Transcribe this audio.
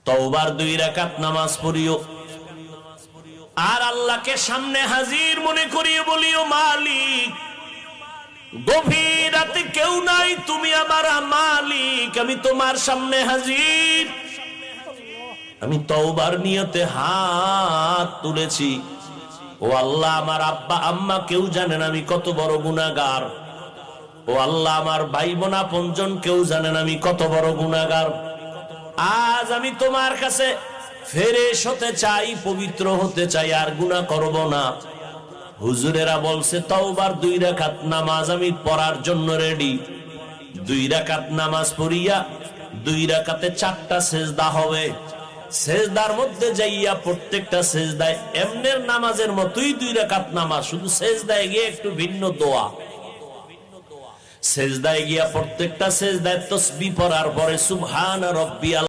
তওবার 2 রাকাত নামাজ পড়িও আর আল্লাহকে সামনে হাজির মনে করিয়ে বলিও, মালিক গভীর রাতে কেউ নাই, তুমি আমার মালিক, আমি তোমার সামনে হাজির। আমি তওবার নিয়তে হাত তুলেছি। ও আল্লাহ, আমার আব্বা আম্মা কেউ জানেন আমি কত বড় গুনাহগার। ও আল্লাহ, আমার ভাই বোন আপনজন কেউ জানেন আমি কত বড় গুনাহগার। আজ আমি তোমার কাছে ফেরেশ হতে চাই, পবিত্র হতে চাই, আর গুনাহ করব না। হুজুরেরা বলছে তওবার 2 রাকাত নামাজ আমি পড়ার জন্য রেডি। 2 রাকাত নামাজ পড়িয়া 2 রাকাতে 4টা সেজদা হবে। সেজদার মধ্যে যাইয়া প্রত্যেকটা সেজদায় এমনের নামাজের মতোই 2 রাকাত নামাজ, শুধু সেজদায় গিয়ে একটু ভিন্ন দোয়া। সেজদায় গিয়া প্রত্যেকটা সেজদায় তাসবিহ পড়ার পরে সুবহান রাব্বিয়াল